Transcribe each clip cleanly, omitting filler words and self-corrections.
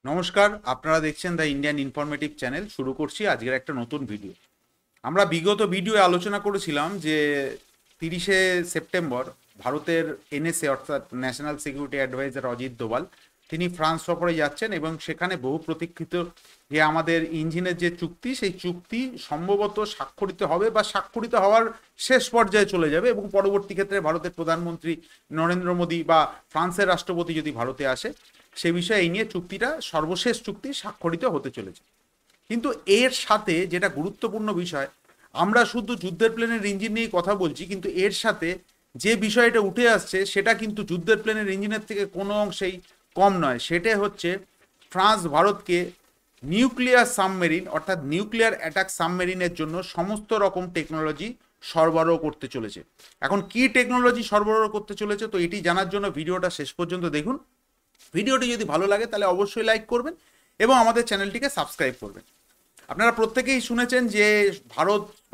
নমস্কার, আপনারা দেখছেন দ্য ইন্ডিয়ান ইনফরমেটিভ চ্যানেল। শুরু করছি আজকের একটা নতুন ভিডিও। আমরা বিগত ভিডিওয়ে আলোচনা করেছিলাম যে 30শে সেপ্টেম্বর ভারতের এনএসএ অর্থাৎ national security adviser Ajit Doval তিনি ফ্রান্স সফরে যাচ্ছেন এবং সেখানে বহু প্রতীক্ষিত যে আমাদের ইঞ্জিনের যে চুক্তি, সেই চুক্তি সম্ভবত স্বাক্ষরিত হবে বা স্বাক্ষরিত হওয়ার শেষ পর্যায়ে চলে যাবে এবং পরবর্তী ক্ষেত্রে ভারতের প্রধানমন্ত্রী নরেন্দ্র মোদী বা ফ্রান্সের রাষ্ট্রপতি যদি ভারতে আসে, সে বিষয়ে এই নিয়ে চুক্তিটা সর্বশেষ চুক্তি স্বাক্ষরিত হতে চলেছে। কিন্তু এর সাথে যেটা গুরুত্বপূর্ণ বিষয়, আমরা শুধু যুদ্ধের প্লেনের ইঞ্জিন নিয়েই কথা বলছি, কিন্তু এর সাথে যে বিষয়টা উঠে আসছে সেটা কিন্তু যুদ্ধের প্লেনের ইঞ্জিনের থেকে কোনো অংশেই কম নয়। সেটা হচ্ছে ফ্রান্স ভারতকে নিউক্লিয়ার সাবমেরিন অর্থাৎ নিউক্লিয়ার অ্যাটাক সাবমেরিনের জন্য সমস্ত রকম টেকনোলজি সরবরাহ করতে চলেছে। এখন কি টেকনোলজি সরবরাহ করতে চলেছে, তো এটি জানার জন্য ভিডিওটা শেষ পর্যন্ত দেখুন। ভিডিওটি যদি ভালো লাগে তাহলে অবশ্যই লাইক করবেন এবং আমাদের চ্যানেলটিকে সাবস্ক্রাইব করবেন। আপনারা প্রত্যেকেই শুনেছেন যে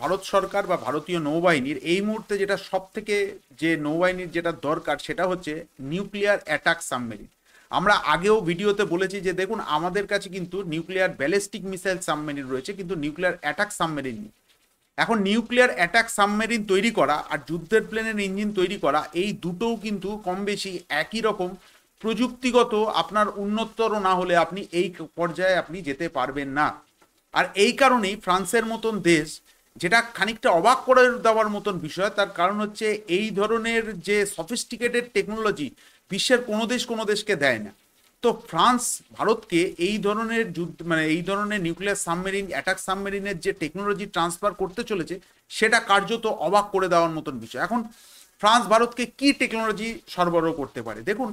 ভারত সরকার বা ভারতীয় নৌবাহিনীর এই মুহূর্তে যেটা সব থেকে যে নৌবাহিনীর যেটা দরকার সেটা হচ্ছে নিউক্লিয়ার অ্যাটাক সাবমেরিন। আমরা আগেও ভিডিওতে বলেছি যে দেখুন, আমাদের কাছে কিন্তু নিউক্লিয়ার ব্যালিস্টিক মিসাইল সাবমেরিন রয়েছে, কিন্তু নিউক্লিয়ার অ্যাটাক সাবমেরিন নেই। এখন নিউক্লিয়ার অ্যাটাক সাবমেরিন তৈরি করা আর যুদ্ধের প্লেনের ইঞ্জিন তৈরি করা, এই দুটোও কিন্তু কম বেশি একই রকম প্রযুক্তিগত। আপনার উন্নততর না হলে আপনি এই পর্যায়ে আপনি যেতে পারবেন না। আর এই কারণেই ফ্রান্সের মতন দেশ, যেটা খানিকটা অবাক করে দেওয়ার মতন বিষয়, তার কারণ হচ্ছে এই ধরনের যে সফিস্টিকেটেড টেকনোলজি বিশ্বের কোনো দেশকে দেয় না। তো ফ্রান্স ভারতকে এই ধরনের যুদ্ধ এই ধরনের নিউক্লিয়ার সাবমেরিন অ্যাটাক সাবমেরিনের যে টেকনোলজি ট্রান্সফার করতে চলেছে, সেটা কার্যত অবাক করে দেওয়ার মতন বিষয়। এখন ফ্রান্স ভারতকে কি টেকনোলজি সরবরাহ করতে পারে, দেখুন,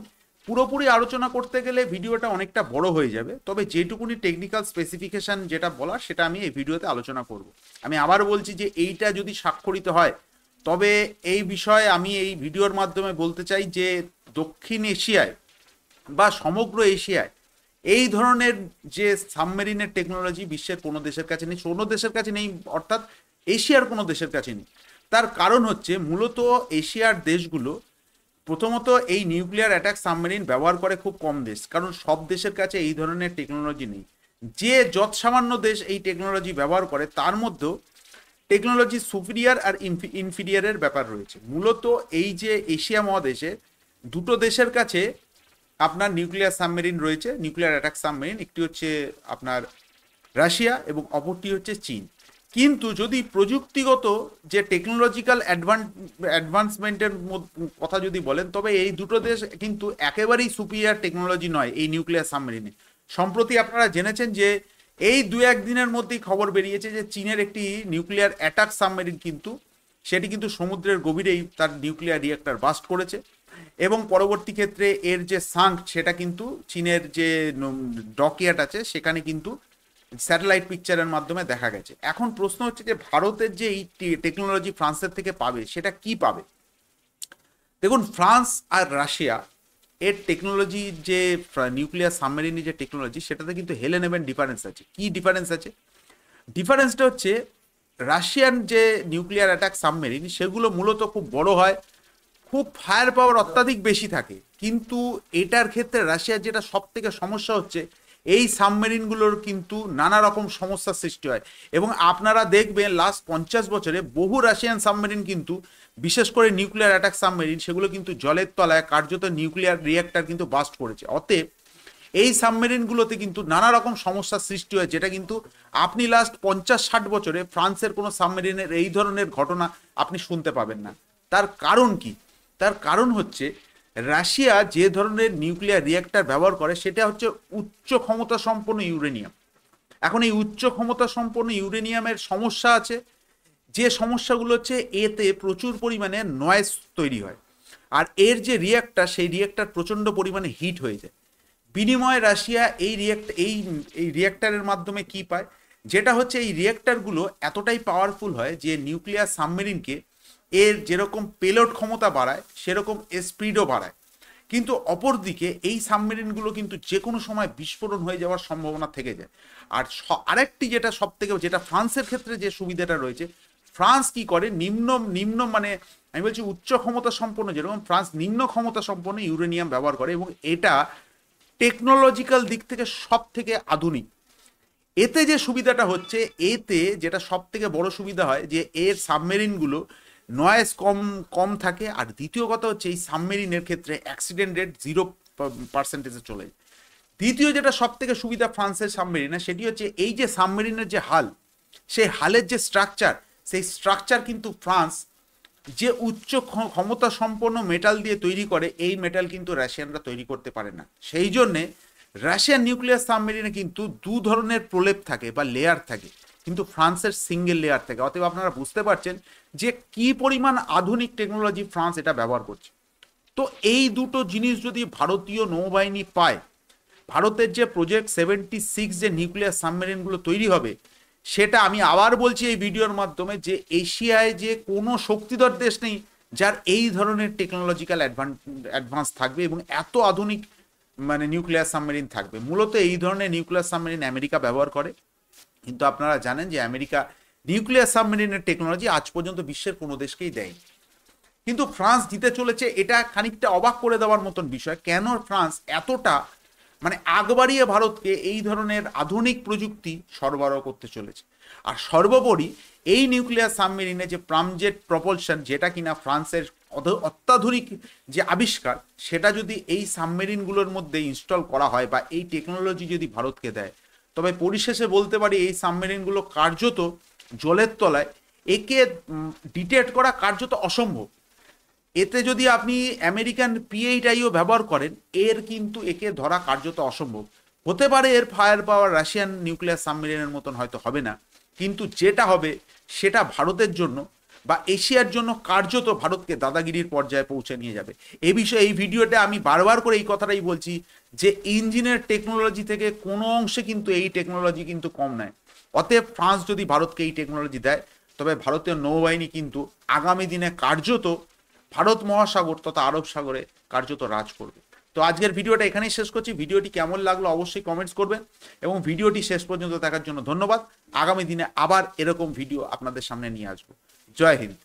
পুরোপুরি আলোচনা করতে গেলে ভিডিওটা অনেকটা বড় হয়ে যাবে, তবে যেটুকুনি টেকনিক্যাল স্পেসিফিকেশন যেটা বলার সেটা আমি এই ভিডিওতে আলোচনা করব। আমি আবার বলছি যে এইটা যদি স্বাক্ষরিত হয়, তবে এই বিষয়ে আমি এই ভিডিওর মাধ্যমে বলতে চাই যে দক্ষিণ এশিয়ায় বা সমগ্র এশিয়ায় এই ধরনের যে সাবমেরিনের টেকনোলজি বিশ্বের কোনো দেশের কাছে নেই, অর্থাৎ এশিয়ার কোনো দেশের কাছে নেই। তার কারণ হচ্ছে মূলত এশিয়ার দেশগুলো প্রথমত এই নিউক্লিয়ার অ্যাটাক সাবমেরিন ব্যবহার করে খুব কম দেশ, কারণ সব দেশের কাছে এই ধরনের টেকনোলজি নেই। যে যৎ সামান্য দেশ এই টেকনোলজি ব্যবহার করে, তার মধ্যেও টেকনোলজি সুপিরিয়ার আর ইনফিরিয়ারের ব্যাপার রয়েছে। মূলত এই যে এশিয়া মহাদেশে দুটো দেশের কাছে আপনার নিউক্লিয়ার সাবমেরিন রয়েছে, নিউক্লিয়ার অ্যাটাক সাবমেরিন। একটি হচ্ছে আপনার রাশিয়া এবং অপরটি হচ্ছে চীন। কিন্তু যদি প্রযুক্তিগত যে টেকনোলজিক্যাল অ্যাডভান্সমেন্টের কথা যদি বলেন, তবে এই দুটো দেশ কিন্তু একেবারেই সুপিরিয়ার টেকনোলজি নয় এই নিউক্লিয়ার সাবমেরিনে। সম্প্রতি আপনারা জেনেছেন যে এই দু একদিনের মধ্যেই খবর বেরিয়েছে যে চীনের একটি নিউক্লিয়ার অ্যাটাক সাবমেরিন কিন্তু সেটি কিন্তু সমুদ্রের গভীরেই তার নিউক্লিয়ার রিয়েক্টর বাস্ট করেছে এবং পরবর্তী ক্ষেত্রে এর যে সাঙ্ক, সেটা কিন্তু চীনের যে ডকইয়ার্ড আছে সেখানে কিন্তু স্যাটেলাইট পিকচারের মাধ্যমে দেখা গেছে। এখন প্রশ্ন হচ্ছে যে ভারতের যে এই টেকনোলজি ফ্রান্সের থেকে পাবে, সেটা কি পাবে। দেখুন, ফ্রান্স আর রাশিয়া এর টেকনোলজি যে নিউক্লিয়ার সাবমেরিনের যে টেকনোলজি, সেটাতে কিন্তু হেলে নেবেন ডিফারেন্স আছে। কি ডিফারেন্স আছে? ডিফারেন্সটা হচ্ছে রাশিয়ান যে নিউক্লিয়ার অ্যাটাক সাবমেরিন, সেগুলো মূলত খুব বড় হয়, খুব ফায়ার পাওয়ার অত্যাধিক বেশি থাকে। কিন্তু এটার ক্ষেত্রে রাশিয়ার যেটা সব থেকে সমস্যা হচ্ছে, এই সাবমেরিনগুলোর কিন্তু নানা রকম সমস্যার সৃষ্টি হয়। এবং আপনারা দেখবেন লাস্ট 50 বছরে বহু রাশিয়ান সাবমেরিন কিন্তু, বিশেষ করে নিউক্লিয়ার অ্যাটাক সাবমেরিন, সেগুলো কিন্তু জলের তলায় কার্যত নিউক্লিয়ার রিয়েক্টর কিন্তু বাস্ট করেছে। অতএব এই সাবমেরিনগুলোতে কিন্তু নানা রকম সমস্যার সৃষ্টি হয়, যেটা কিন্তু আপনি লাস্ট 50-60 বছরে ফ্রান্সের কোনো সাবমেরিনের এই ধরনের ঘটনা আপনি শুনতে পাবেন না। তার কারণ কি? তার কারণ হচ্ছে রাশিয়া যে ধরনের নিউক্লিয়ার রিয়েক্টর ব্যবহার করে, সেটা হচ্ছে উচ্চ ক্ষমতা সম্পন্ন ইউরেনিয়াম। এখন এই উচ্চ ক্ষমতা সম্পন্ন ইউরেনিয়ামের সমস্যা আছে, যে সমস্যাগুলো হচ্ছে এতে প্রচুর পরিমাণে নয়েজ তৈরি হয়, আর এর যে রিয়েক্টর, সেই রিয়েক্টর প্রচণ্ড পরিমাণে হিট হয়ে যায়। বিনিময়ে রাশিয়া এই রিয়েক্টরের মাধ্যমে কি পায়, যেটা হচ্ছে এই রিয়েক্টরগুলো এতটাই পাওয়ারফুল হয় যে নিউক্লিয়ার সাবমেরিনকে এর যেরকম পেলোড ক্ষমতা বাড়ায়, সেরকম স্পিডও বাড়ায়। কিন্তু অপরদিকে এই সাবমেরিনগুলো কিন্তু যে কোনো সময় বিস্ফোরণ হয়ে যাওয়ার সম্ভাবনা থেকে যায়। আর আরেকটি যেটা সব থেকে, যেটা ফ্রান্সের ক্ষেত্রে যে সুবিধাটা রয়েছে, ফ্রান্স কি করে, নিম্ন নিম্ন মানে আমি বলছি উচ্চ ক্ষমতা সম্পন্ন, যেরকম ফ্রান্স নিম্ন ক্ষমতা সম্পন্ন ইউরেনিয়াম ব্যবহার করে এবং এটা টেকনোলজিক্যাল দিক থেকে সব থেকে আধুনিক। এতে যে সুবিধাটা হচ্ছে, এতে যেটা সব থেকে বড় সুবিধা হয় যে এর সাবমেরিনগুলো নয়েজ কম কম থাকে, আর দ্বিতীয় কথা হচ্ছে এই সাবমেরিনের ক্ষেত্রে অ্যাক্সিডেন্ট রেট 0% চলে যায়। দ্বিতীয় যেটা সব থেকে সুবিধা ফ্রান্সের সাবমেরিনে, সেটি হচ্ছে এই যে সাবমেরিনের যে হাল, সেই হালের যে স্ট্রাকচার, সেই স্ট্রাকচার কিন্তু ফ্রান্স যে উচ্চ ক্ষমতা সম্পন্ন মেটাল দিয়ে তৈরি করে, এই মেটাল কিন্তু রাশিয়ানরা তৈরি করতে পারে না। সেই জন্যে রাশিয়ান নিউক্লিয়ার সাবমেরিনে কিন্তু দু ধরনের প্রলেপ থাকে বা লেয়ার থাকে, কিন্তু ফ্রান্সের সিঙ্গেল লেয়ার থাকে। অতএব আপনারা বুঝতে পারছেন যে কি পরিমাণ আধুনিক টেকনোলজি ফ্রান্স এটা ব্যবহার করছে। তো এই দুটো জিনিস যদি ভারতীয় নৌবাহিনী পায়, ভারতের যে প্রজেক্ট 76 যে নিউক্লিয়ার সাবমেরিনগুলো তৈরি হবে, সেটা আমি আবার বলছি এই ভিডিওর মাধ্যমে যে এশিয়ায় যে কোনো শক্তিধর দেশ নেই যার এই ধরনের টেকনোলজিক্যাল অ্যাডভান্স থাকবে এবং এত আধুনিক মানে নিউক্লিয়ার সাবমেরিন থাকবে। মূলত এই ধরনের নিউক্লিয়ার সাবমেরিন আমেরিকা ব্যবহার করে, কিন্তু আপনারা জানেন যে আমেরিকা নিউক্লিয়ার সাবমেরিনের টেকনোলজি আজ পর্যন্ত বিশ্বের কোনো দেশকেই দেয়নি, কিন্তু ফ্রান্স দিতে চলেছে। এটা খানিকটা অবাক করে দেওয়ার মতন বিষয়, কেন ফ্রান্স এতটা মানে আগ বাড়িয়ে ভারতকে এই ধরনের আধুনিক প্রযুক্তি সরবরাহ করতে চলেছে। আর সর্বোপরি এই নিউক্লিয়ার সাবমেরিনে যে প্রামজেট প্রপলশন, যেটা কিনা ফ্রান্সের অত্যাধুনিক যে আবিষ্কার, সেটা যদি এই সাবমেরিনগুলোর মধ্যে ইনস্টল করা হয় বা এই টেকনোলজি যদি ভারতকে দেয়, তবে পরিশেষে বলতে পারি এই সাবমেরিনগুলো কার্যত জলের তলায়, একে ডিটেক্ট করা কার্যত অসম্ভব। এতে যদি আপনি আমেরিকান P8I ব্যবহার করেন, এর কিন্তু একে ধরা কার্যত অসম্ভব। হতে পারে এর ফায়ার পাওয়ার রাশিয়ান নিউক্লিয়ার সাবমেরিনের মতন হয়তো হবে না, কিন্তু যেটা হবে সেটা ভারতের জন্য বা এশিয়ার জন্য কার্যত ভারতকে দাদাগিরির পর্যায়ে পৌঁছে নিয়ে যাবে। এই বিষয়ে এই ভিডিওতে আমি বারবার করে এই কথাটাই বলছি যে ইঞ্জিনের টেকনোলজি থেকে কোনো অংশে কিন্তু এই টেকনোলজি কিন্তু কম নয়। অতএব ফ্রান্স যদি ভারতকে এই টেকনোলজি দেয়, তবে ভারতীয় নৌবাহিনী কিন্তু আগামী দিনে কার্যত ভারত মহাসাগর তথা আরব সাগরে কার্যত রাজ করবে। তো আজকের ভিডিওটা এখানেই শেষ করছি। ভিডিওটি কেমন লাগলো অবশ্যই কমেন্টস করবেন এবং ভিডিওটি শেষ পর্যন্ত দেখার জন্য ধন্যবাদ। আগামী দিনে আবার এরকম ভিডিও আপনাদের সামনে নিয়ে আসবো। জয় হিন্দ।